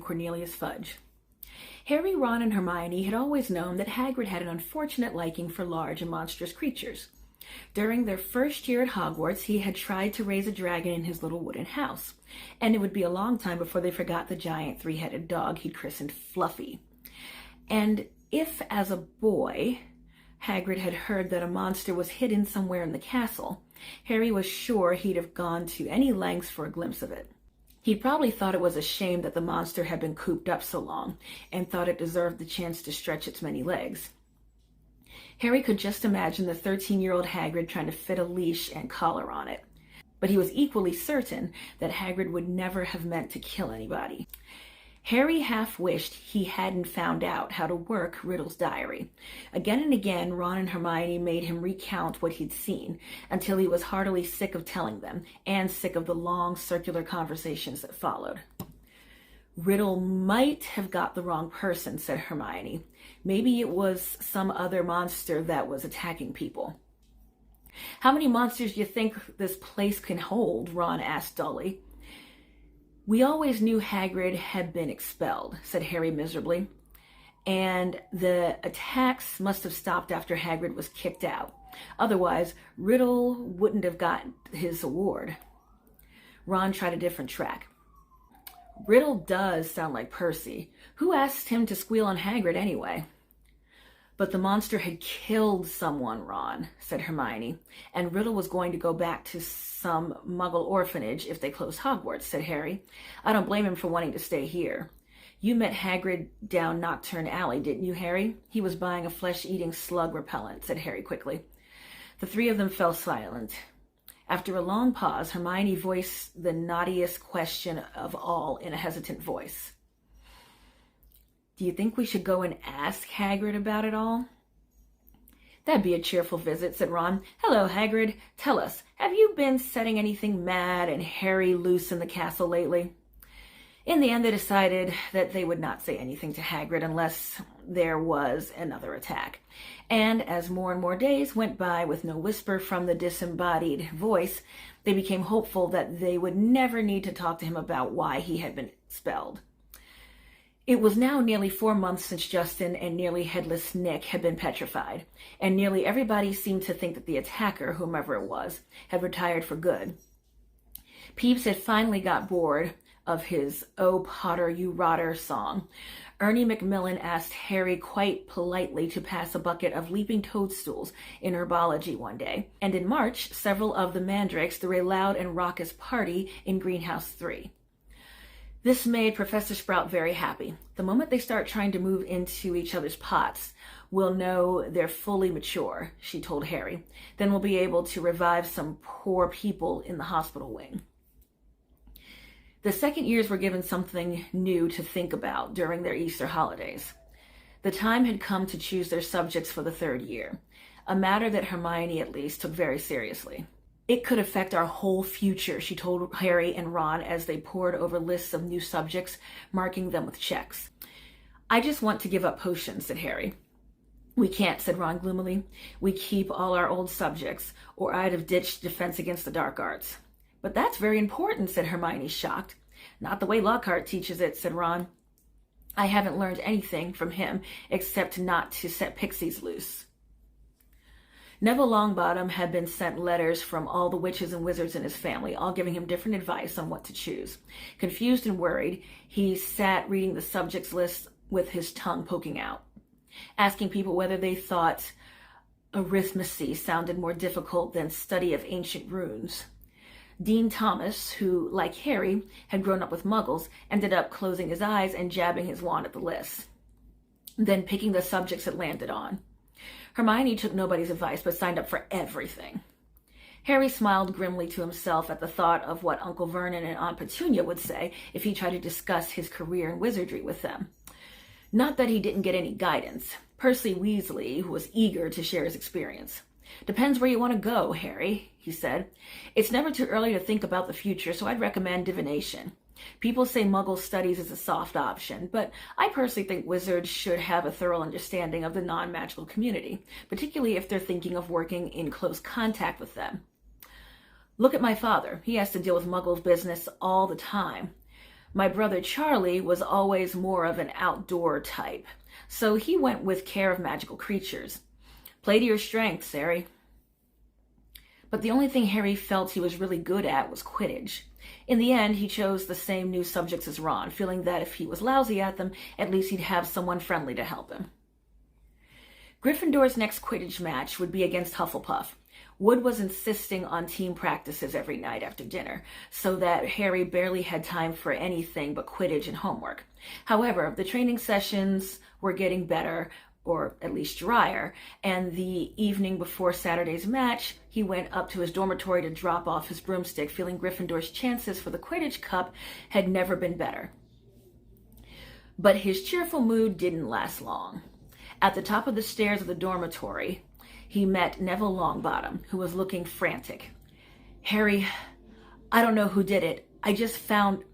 Cornelius Fudge. Harry, Ron, and Hermione had always known that Hagrid had an unfortunate liking for large and monstrous creatures. During their first year at Hogwarts, he had tried to raise a dragon in his little wooden house, and it would be a long time before they forgot the giant three-headed dog he'd christened Fluffy. And if, as a boy, Hagrid had heard that a monster was hidden somewhere in the castle, Harry was sure he'd have gone to any lengths for a glimpse of it. He'd probably thought it was a shame that the monster had been cooped up so long, and thought it deserved the chance to stretch its many legs. Harry could just imagine the 13-year-old Hagrid trying to fit a leash and collar on it. But he was equally certain that Hagrid would never have meant to kill anybody. Harry half wished he hadn't found out how to work Riddle's diary. Again and again, Ron and Hermione made him recount what he'd seen, until he was heartily sick of telling them, and sick of the long, circular conversations that followed. Riddle might have got the wrong person, said Hermione. Maybe it was some other monster that was attacking people. How many monsters do you think this place can hold? Ron asked dully. We always knew Hagrid had been expelled, said Harry miserably. And the attacks must have stopped after Hagrid was kicked out. Otherwise, Riddle wouldn't have gotten his award. Ron tried a different track. Riddle does sound like Percy. Who asked him to squeal on Hagrid anyway? But the monster had killed someone, Ron, said Hermione, and Riddle was going to go back to some Muggle orphanage if they closed Hogwarts, said Harry. I don't blame him for wanting to stay here. You met Hagrid down Nocturne Alley, didn't you, Harry? He was buying a flesh-eating slug repellent, said Harry quickly. The three of them fell silent. After a long pause, Hermione voiced the naughtiest question of all in a hesitant voice. Do you think we should go and ask Hagrid about it all? That'd be a cheerful visit, said Ron. Hello, Hagrid. Tell us, have you been setting anything mad and hairy loose in the castle lately? In the end, they decided that they would not say anything to Hagrid unless there was another attack. And as more and more days went by with no whisper from the disembodied voice, they became hopeful that they would never need to talk to him about why he had been expelled. It was now nearly 4 months since Justin and nearly headless Nick had been petrified, and nearly everybody seemed to think that the attacker, whomever it was, had retired for good. Peeves had finally got bored of his "Oh, Potter, you rotter" song. Ernie Macmillan asked Harry quite politely to pass a bucket of leaping toadstools in herbology one day, and in March, several of the mandrakes threw a loud and raucous party in Greenhouse 3. This made Professor Sprout very happy. The moment they start trying to move into each other's pots, we'll know they're fully mature, she told Harry. Then we'll be able to revive some poor people in the hospital wing. The second years were given something new to think about during their Easter holidays. The time had come to choose their subjects for the third year, a matter that Hermione at least took very seriously. It could affect our whole future, she told Harry and Ron as they pored over lists of new subjects, marking them with checks. I just want to give up potions, said Harry. We can't, said Ron gloomily. We keep all our old subjects, or I'd have ditched Defense Against the Dark Arts. But that's very important, said Hermione, shocked. Not the way Lockhart teaches it, said Ron. I haven't learned anything from him except not to set pixies loose. Neville Longbottom had been sent letters from all the witches and wizards in his family, all giving him different advice on what to choose. Confused and worried, he sat reading the subjects list with his tongue poking out, asking people whether they thought arithmancy sounded more difficult than study of ancient runes. Dean Thomas, who, like Harry, had grown up with muggles, ended up closing his eyes and jabbing his wand at the list, then picking the subjects it landed on. Hermione took nobody's advice, but signed up for everything. Harry smiled grimly to himself at the thought of what Uncle Vernon and Aunt Petunia would say if he tried to discuss his career in wizardry with them. Not that he didn't get any guidance. Percy Weasley, who was eager to share his experience. Depends where you want to go, Harry, he said. It's never too early to think about the future, so I'd recommend divination. People say Muggle studies is a soft option, but I personally think wizards should have a thorough understanding of the non-magical community, particularly if they're thinking of working in close contact with them. Look at my father. He has to deal with Muggles business all the time. My brother Charlie was always more of an outdoor type, so he went with care of magical creatures. Play to your strengths, Harry. But the only thing Harry felt he was really good at was Quidditch. In the end, he chose the same new subjects as Ron, feeling that if he was lousy at them, at least he'd have someone friendly to help him. Gryffindor's next Quidditch match would be against Hufflepuff. Wood was insisting on team practices every night after dinner, so that Harry barely had time for anything but Quidditch and homework. However, the training sessions were getting better, or at least drier, and the evening before Saturday's match, he went up to his dormitory to drop off his broomstick, feeling Gryffindor's chances for the Quidditch Cup had never been better. But his cheerful mood didn't last long. At the top of the stairs of the dormitory, he met Neville Longbottom, who was looking frantic. Harry, I don't know who did it. I just found...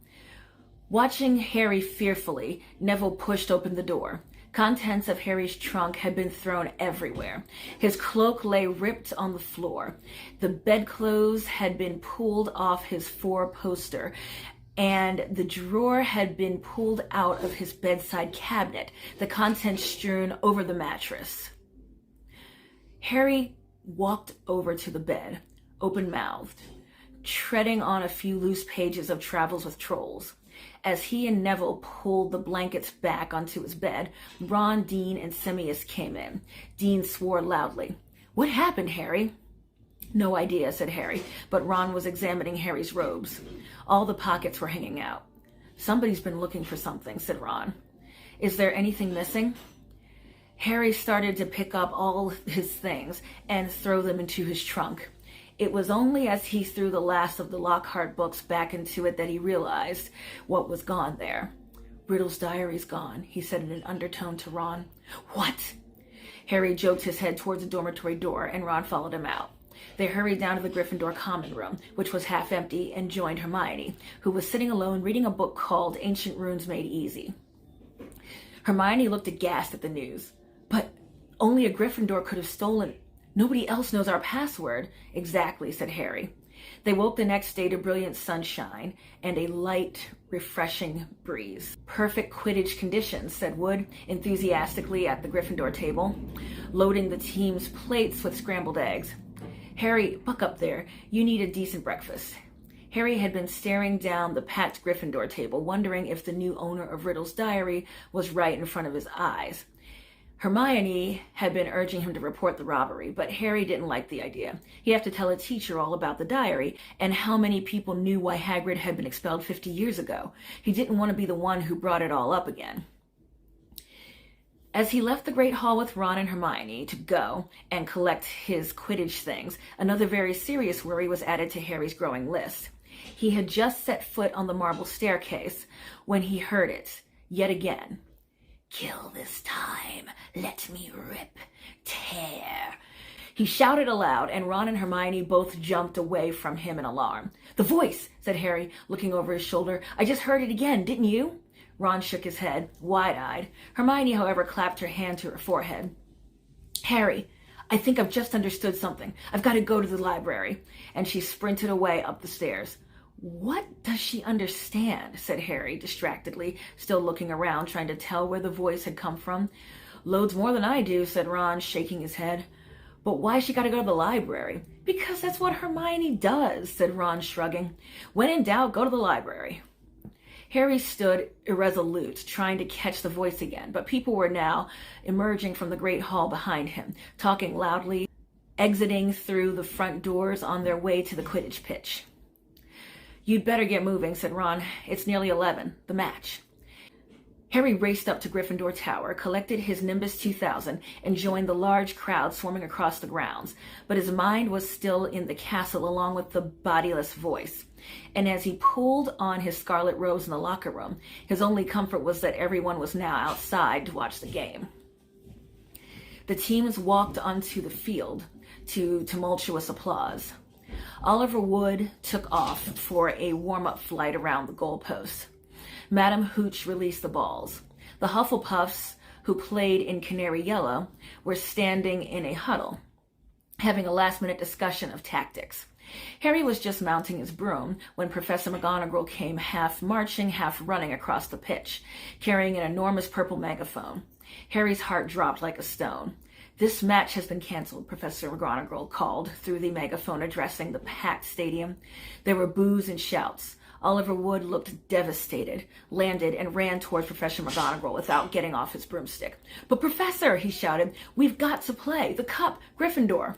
Watching Harry fearfully, Neville pushed open the door. Contents of Harry's trunk had been thrown everywhere. His cloak lay ripped on the floor. The bedclothes had been pulled off his four-poster, and the drawer had been pulled out of his bedside cabinet, the contents strewn over the mattress. Harry walked over to the bed, open-mouthed, treading on a few loose pages of Travels with Trolls. As he and Neville pulled the blankets back onto his bed, Ron, Dean, and Simius came in. Dean swore loudly. "What happened, Harry?" "No idea," said Harry, but Ron was examining Harry's robes. All the pockets were hanging out. "Somebody's been looking for something," said Ron. "Is there anything missing?" Harry started to pick up all his things and throw them into his trunk. It was only as he threw the last of the Lockhart books back into it that he realized what was gone there. "Riddle's diary's gone," he said in an undertone to Ron. "What?" Harry joked his head towards the dormitory door, and Ron followed him out. They hurried down to the Gryffindor common room, which was half empty, and joined Hermione, who was sitting alone reading a book called Ancient Runes Made Easy. Hermione looked aghast at the news. "But only a Gryffindor could have stolen... Nobody else knows our password." "Exactly," said Harry. They woke the next day to brilliant sunshine and a light, refreshing breeze. "Perfect Quidditch conditions," said Wood enthusiastically at the Gryffindor table, loading the team's plates with scrambled eggs. "Harry, buck up there. You need a decent breakfast." Harry had been staring down the packed Gryffindor table, wondering if the new owner of Riddle's diary was right in front of his eyes. Hermione had been urging him to report the robbery, but Harry didn't like the idea. He'd have to tell a teacher all about the diary and how many people knew why Hagrid had been expelled 50 years ago. He didn't want to be the one who brought it all up again. As he left the Great Hall with Ron and Hermione to go and collect his Quidditch things, another very serious worry was added to Harry's growing list. He had just set foot on the marble staircase when he heard it, yet again. "Kill this time. Let me rip, tear." He shouted aloud, and Ron and Hermione both jumped away from him in alarm. "The voice," said Harry, looking over his shoulder. "I just heard it again, didn't you?" Ron shook his head, wide-eyed. Hermione, however, clapped her hand to her forehead. "Harry, I think I've just understood something. I've got to go to the library." And she sprinted away up the stairs. "What does she understand?" said Harry distractedly, still looking around, trying to tell where the voice had come from. "Loads more than I do," said Ron, shaking his head. "But why she got to go to the library?" "Because that's what Hermione does," said Ron, shrugging. "When in doubt, go to the library." Harry stood irresolute, trying to catch the voice again, but people were now emerging from the Great Hall behind him, talking loudly, exiting through the front doors on their way to the Quidditch pitch. "You'd better get moving," said Ron. "It's nearly 11, the match." Harry raced up to Gryffindor Tower, collected his Nimbus 2000, and joined the large crowd swarming across the grounds. But his mind was still in the castle along with the bodiless voice. And as he pulled on his scarlet robes in the locker room, his only comfort was that everyone was now outside to watch the game. The teams walked onto the field to tumultuous applause. Oliver Wood took off for a warm-up flight around the goalposts. Madam Hooch released the balls. The Hufflepuffs, who played in Canary Yellow, were standing in a huddle, having a last-minute discussion of tactics. Harry was just mounting his broom when Professor McGonagall came half marching, half running across the pitch, carrying an enormous purple megaphone. Harry's heart dropped like a stone. "This match has been cancelled," Professor McGonagall called through the megaphone, addressing the packed stadium. There were boos and shouts. Oliver Wood looked devastated, landed, and ran towards Professor McGonagall without getting off his broomstick. "But Professor," he shouted, "we've got to play. The cup, Gryffindor."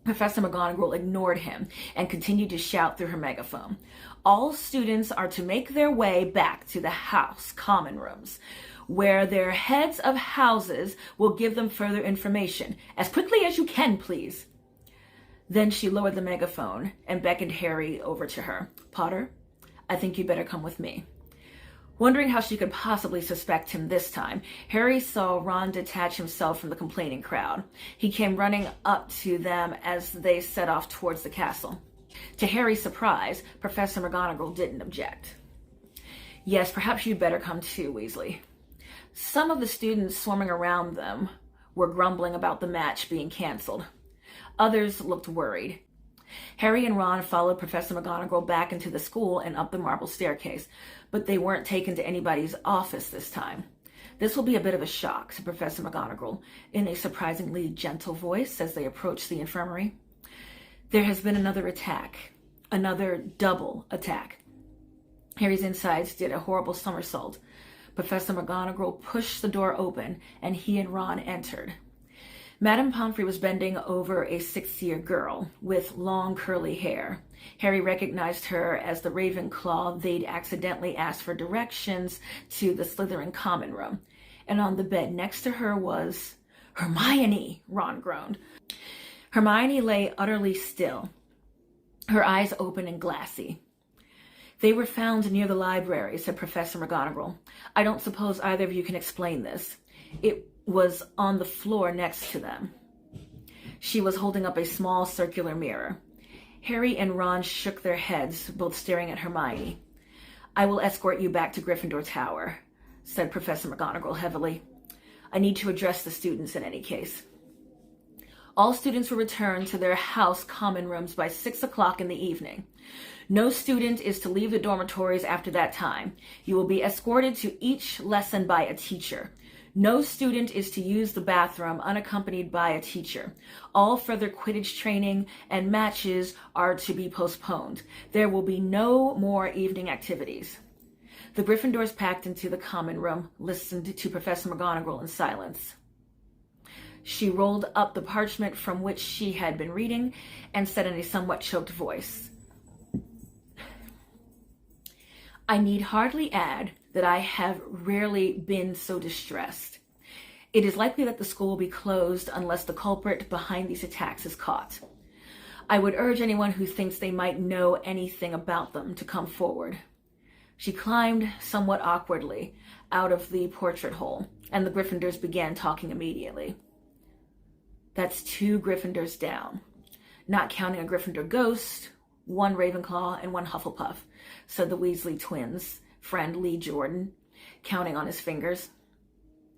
Professor McGonagall ignored him and continued to shout through her megaphone. "All students are to make their way back to the house common rooms, where their heads of houses will give them further information. As quickly as you can, please." Then she lowered the megaphone and beckoned Harry over to her. "Potter, I think you better come with me." Wondering how she could possibly suspect him this time, Harry saw Ron detach himself from the complaining crowd. He came running up to them as they set off towards the castle. To Harry's surprise, Professor McGonagall didn't object. "Yes, perhaps you'd better come too, Weasley." Some of the students swarming around them were grumbling about the match being cancelled. Others looked worried. Harry and Ron followed Professor McGonagall back into the school and up the marble staircase, but they weren't taken to anybody's office this time. "This will be a bit of a shock," said Professor McGonagall in a surprisingly gentle voice as they approached the infirmary. "There has been another attack, another double attack." Harry's insides did a horrible somersault. Professor McGonagall pushed the door open, and he and Ron entered. Madame Pomfrey was bending over a 6-year girl with long curly hair. Harry recognized her as the Ravenclaw they'd accidentally asked for directions to the Slytherin common room. And on the bed next to her was Hermione, Ron groaned. Hermione lay utterly still, her eyes open and glassy. "They were found near the library," said Professor McGonagall. "I don't suppose either of you can explain this. It was on the floor next to them." She was holding up a small circular mirror. Harry and Ron shook their heads, both staring at Hermione. "I will escort you back to Gryffindor Tower," said Professor McGonagall heavily. "I need to address the students in any case." All students were returned to their house common rooms by 6 o'clock in the evening. No student is to leave the dormitories after that time. You will be escorted to each lesson by a teacher. No student is to use the bathroom unaccompanied by a teacher. All further Quidditch training and matches are to be postponed. There will be no more evening activities. The Gryffindors packed into the common room, listened to Professor McGonagall in silence. She rolled up the parchment from which she had been reading and said in a somewhat choked voice, "I need hardly add that I have rarely been so distressed. It is likely that the school will be closed unless the culprit behind these attacks is caught. I would urge anyone who thinks they might know anything about them to come forward." She climbed somewhat awkwardly out of the portrait hole, and the Gryffindors began talking immediately. "That's 2 Gryffindors down, not counting a Gryffindor ghost, 1 Ravenclaw and 1 Hufflepuff," said the Weasley twins' friend Lee Jordan, counting on his fingers.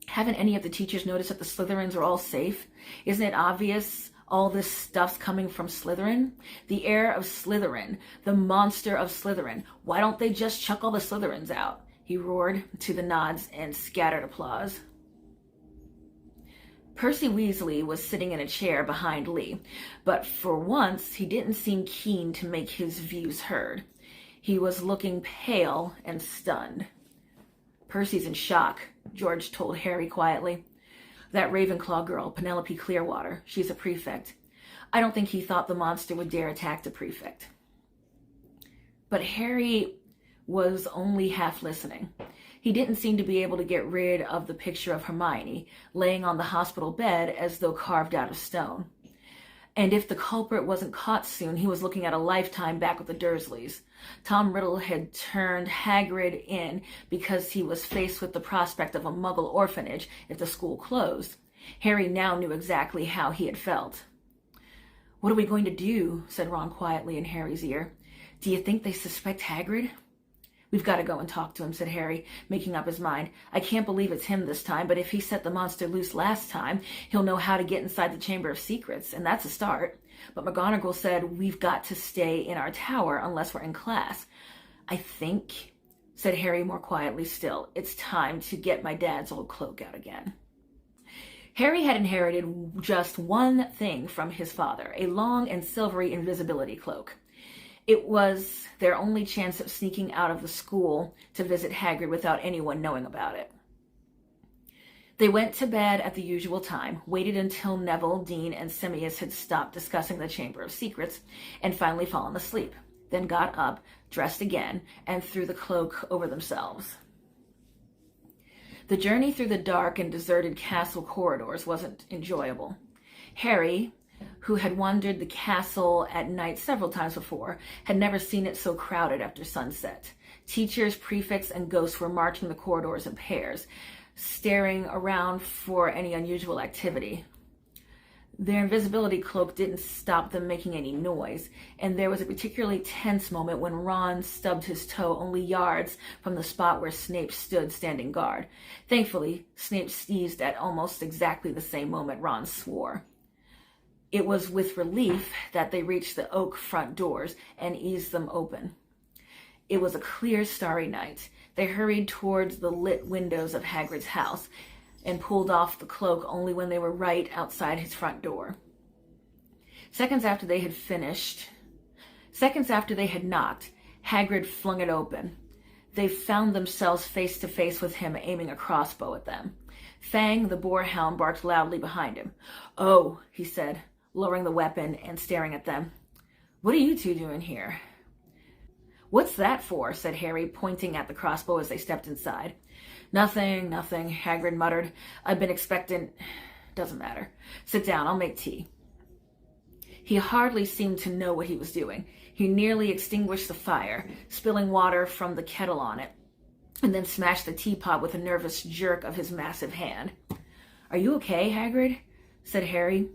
"Haven't any of the teachers noticed that the Slytherins are all safe? Isn't it obvious all this stuff's coming from Slytherin? The heir of Slytherin, the monster of Slytherin. Why don't they just chuck all the Slytherins out?" he roared to the nods and scattered applause. Percy Weasley was sitting in a chair behind Lee, but for once he didn't seem keen to make his views heard. He was looking pale and stunned. "Percy's in shock," George told Harry quietly. "That Ravenclaw girl, Penelope Clearwater, she's a prefect. I don't think he thought the monster would dare attack the prefect." But Harry was only half listening. He didn't seem to be able to get rid of the picture of Hermione, laying on the hospital bed as though carved out of stone. And if the culprit wasn't caught soon, he was looking at a lifetime back with the Dursleys. Tom Riddle had turned Hagrid in because he was faced with the prospect of a Muggle orphanage if the school closed. Harry now knew exactly how he had felt. "What are we going to do?" said Ron quietly in Harry's ear. "Do you think they suspect Hagrid?" "We've got to go and talk to him," said Harry, making up his mind. "I can't believe it's him this time, but if he set the monster loose last time, he'll know how to get inside the Chamber of Secrets, and that's a start. But McGonagall said, "We've got to stay in our tower unless we're in class." "I think," said Harry more quietly still, "it's time to get my dad's old cloak out again." Harry had inherited just one thing from his father, a long and silvery invisibility cloak. It was their only chance of sneaking out of the school to visit Hagrid without anyone knowing about it. They went to bed at the usual time, waited until Neville, Dean, and Simius had stopped discussing the Chamber of Secrets, and finally fallen asleep, then got up, dressed again, and threw the cloak over themselves. The journey through the dark and deserted castle corridors wasn't enjoyable. Harry, who had wandered the castle at night several times before, had never seen it so crowded after sunset. Teachers, prefects, and ghosts were marching the corridors in pairs, staring around for any unusual activity. Their invisibility cloak didn't stop them making any noise, and there was a particularly tense moment when Ron stubbed his toe only yards from the spot where Snape stood standing guard. Thankfully, Snape sneezed at almost exactly the same moment Ron swore. It was with relief that they reached the oak front doors and eased them open. It was a clear, starry night. They hurried towards the lit windows of Hagrid's house and pulled off the cloak only when they were right outside his front door. Seconds after they had knocked, Hagrid flung it open. They found themselves face to face with him, aiming a crossbow at them. Fang, the boarhound, barked loudly behind him. "Oh," he said, lowering the weapon and staring at them. "What are you two doing here?" "What's that for?" said Harry, pointing at the crossbow as they stepped inside. Nothing, Hagrid muttered. "I've been expecting... Doesn't matter. Sit down, I'll make tea." He hardly seemed to know what he was doing. He nearly extinguished the fire, spilling water from the kettle on it, and then smashed the teapot with a nervous jerk of his massive hand. "Are you okay, Hagrid?" said Harry.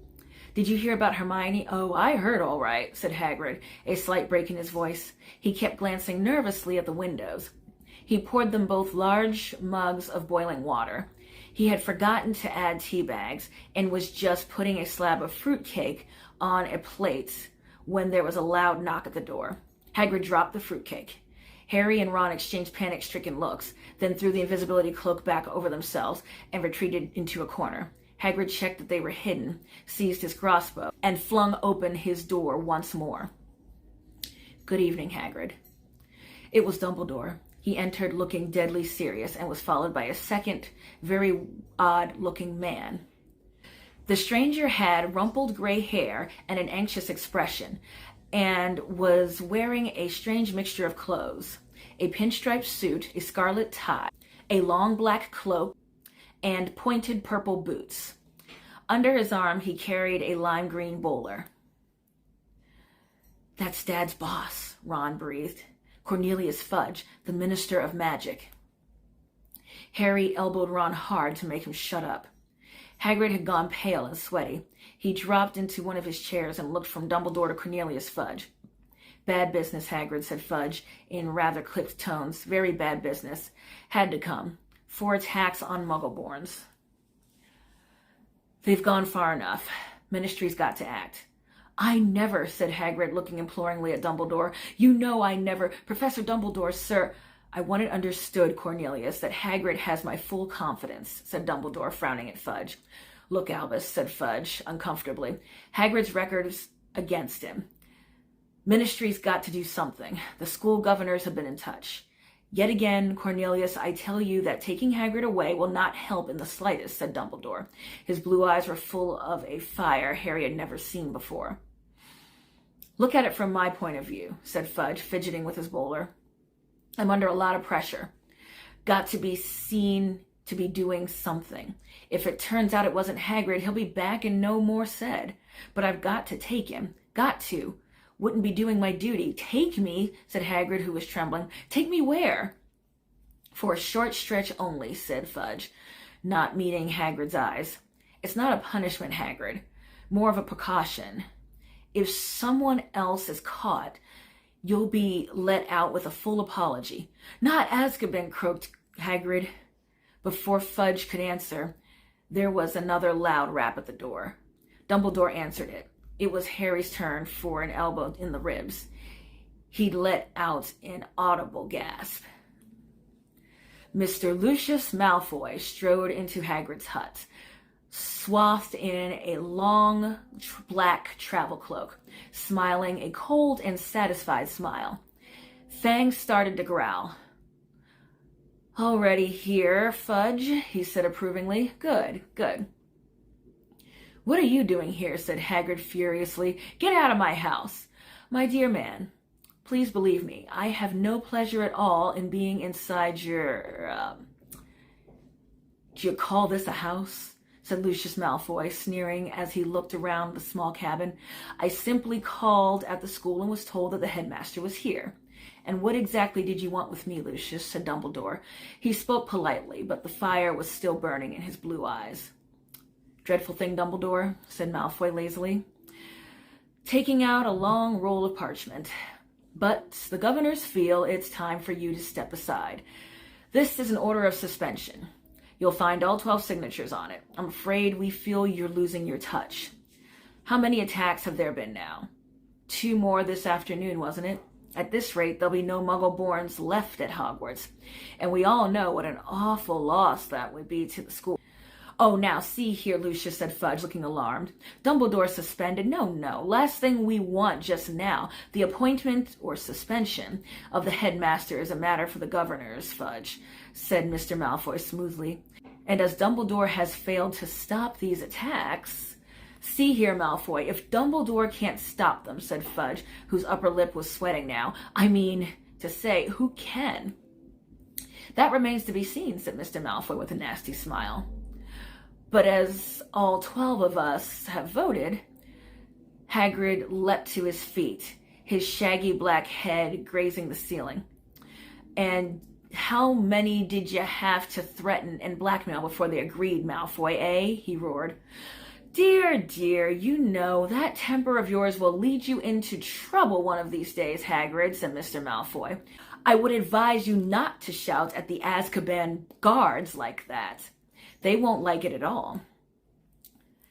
"Did you hear about Hermione?" "Oh, I heard all right," said Hagrid, a slight break in his voice. He kept glancing nervously at the windows. He poured them both large mugs of boiling water. He had forgotten to add tea bags and was just putting a slab of fruitcake on a plate when there was a loud knock at the door. Hagrid dropped the fruitcake. Harry and Ron exchanged panic-stricken looks, then threw the invisibility cloak back over themselves and retreated into a corner. Hagrid checked that they were hidden, seized his crossbow, and flung open his door once more. "Good evening, Hagrid." It was Dumbledore. He entered looking deadly serious and was followed by a second, very odd-looking man. The stranger had rumpled gray hair and an anxious expression, and was wearing a strange mixture of clothes: a pinstripe suit, a scarlet tie, a long black cloak, and pointed purple boots. Under his arm, he carried a lime green bowler. "That's Dad's boss," Ron breathed. "Cornelius Fudge, the Minister of Magic." Harry elbowed Ron hard to make him shut up. Hagrid had gone pale and sweaty. He dropped into one of his chairs and looked from Dumbledore to Cornelius Fudge. "Bad business, Hagrid," said Fudge in rather clipped tones. "Very bad business. Had to come. 4 attacks on Muggleborns. They've gone far enough. Ministry's got to act." "I never," said Hagrid, looking imploringly at Dumbledore. "You know I never. Professor Dumbledore, sir." "I want it understood, Cornelius, that Hagrid has my full confidence," said Dumbledore, frowning at Fudge. "Look, Albus," said Fudge, uncomfortably. "Hagrid's record's against him. Ministry's got to do something. The school governors have been in touch." "Yet again, Cornelius, I tell you that taking Hagrid away will not help in the slightest," said Dumbledore. His blue eyes were full of a fire Harry had never seen before. "Look at it from my point of view," said Fudge, fidgeting with his bowler. "I'm under a lot of pressure. Got to be seen to be doing something. If it turns out it wasn't Hagrid, he'll be back and no more said. But I've got to take him. Got to. Wouldn't be doing my duty." "Take me," said Hagrid, who was trembling. "Take me where?" "For a short stretch only," said Fudge, not meeting Hagrid's eyes. "It's not a punishment, Hagrid. More of a precaution. If someone else is caught, you'll be let out with a full apology." "Not Azkaban," croaked Hagrid. Before Fudge could answer, there was another loud rap at the door. Dumbledore answered it. It was Harry's turn for an elbow in the ribs. He let out an audible gasp. Mr. Lucius Malfoy strode into Hagrid's hut, swathed in a long black travel cloak, smiling a cold and satisfied smile. Fangs started to growl. "Already here, Fudge," he said approvingly. Good, good. "What are you doing here?" said Hagrid furiously. "Get out of my house." "My dear man, please believe me, I have no pleasure at all in being inside your, Do you call this a house?" said Lucius Malfoy, sneering as he looked around the small cabin. "I simply called at the school and was told that the headmaster was here." "And what exactly did you want with me, Lucius?" said Dumbledore. He spoke politely, but the fire was still burning in his blue eyes. "Dreadful thing, Dumbledore," said Malfoy lazily, taking out a long roll of parchment. "But the governors feel it's time for you to step aside. This is an order of suspension. You'll find all 12 signatures on it. I'm afraid we feel you're losing your touch." "How many attacks have there been now?" 2 more this afternoon, wasn't it? At this rate, there'll be no Muggle-borns left at Hogwarts. And we all know what an awful loss that would be to the school. "Oh, now, see here, Lucius," said Fudge, looking alarmed. "Dumbledore suspended? No. Last thing we want just now, the appointment or suspension of the headmaster is a matter for the governors, Fudge," said Mr. Malfoy smoothly. "And as Dumbledore has failed to stop these attacks..." "See here, Malfoy, if Dumbledore can't stop them," said Fudge, whose upper lip was sweating now. "I mean to say, who can?" "That remains to be seen," said Mr. Malfoy with a nasty smile. "But as all 12 of us have voted..." Hagrid leapt to his feet, his shaggy black head grazing the ceiling. "And how many did you have to threaten and blackmail before they agreed, Malfoy, eh?" he roared. Dear, you know, that temper of yours will lead you into trouble one of these days, Hagrid," said Mr. Malfoy. "I would advise you not to shout at the Azkaban guards like that. They won't like it at all."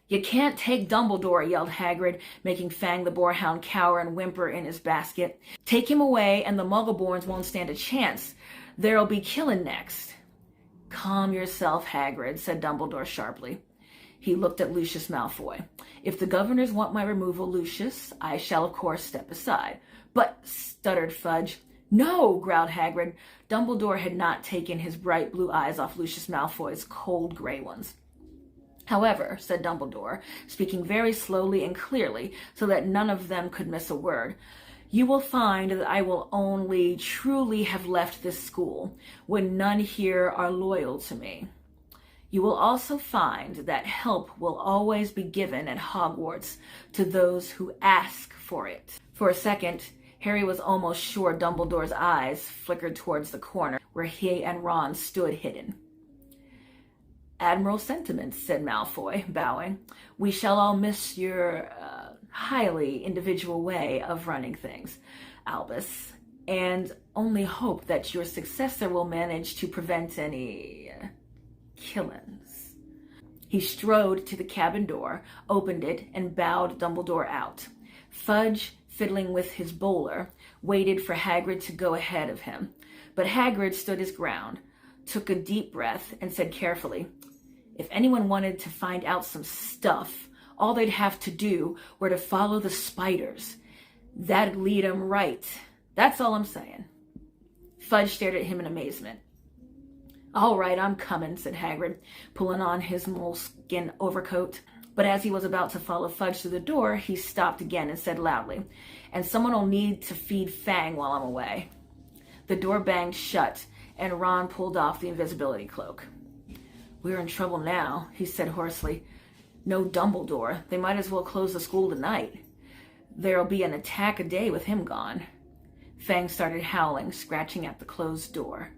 "You can't take Dumbledore," yelled Hagrid, making Fang the Boarhound cower and whimper in his basket. "Take him away and the Muggleborns won't stand a chance. There'll be killing next." "Calm yourself, Hagrid," said Dumbledore sharply. He looked at Lucius Malfoy. "If the governors want my removal, Lucius, I shall of course step aside." "But..." stuttered Fudge. "No!" growled Hagrid. Dumbledore had not taken his bright blue eyes off Lucius Malfoy's cold gray ones. "However," said Dumbledore, speaking very slowly and clearly so that none of them could miss a word, "you will find that I will only truly have left this school when none here are loyal to me. You will also find that help will always be given at Hogwarts to those who ask for it." For a second, Harry was almost sure Dumbledore's eyes flickered towards the corner where he and Ron stood hidden. "Admirable sentiments," said Malfoy, bowing. "We shall all miss your highly individual way of running things, Albus, and only hope that your successor will manage to prevent any killings." He strode to the cabin door, opened it, and bowed Dumbledore out. Fudge, fiddling with his bowler, waited for Hagrid to go ahead of him. But Hagrid stood his ground, took a deep breath, and said carefully, "If anyone wanted to find out some stuff, all they'd have to do were to follow the spiders. That'd lead 'em right. That's all I'm saying." Fudge stared at him in amazement. "All right, I'm coming," said Hagrid, pulling on his moleskin overcoat. But as he was about to follow Fudge through the door, he stopped again and said loudly, "And someone will need to feed Fang while I'm away." The door banged shut, and Ron pulled off the invisibility cloak. "We're in trouble now," he said hoarsely. "No Dumbledore. They might as well close the school tonight. There'll be an attack a day with him gone." Fang started howling, scratching at the closed door.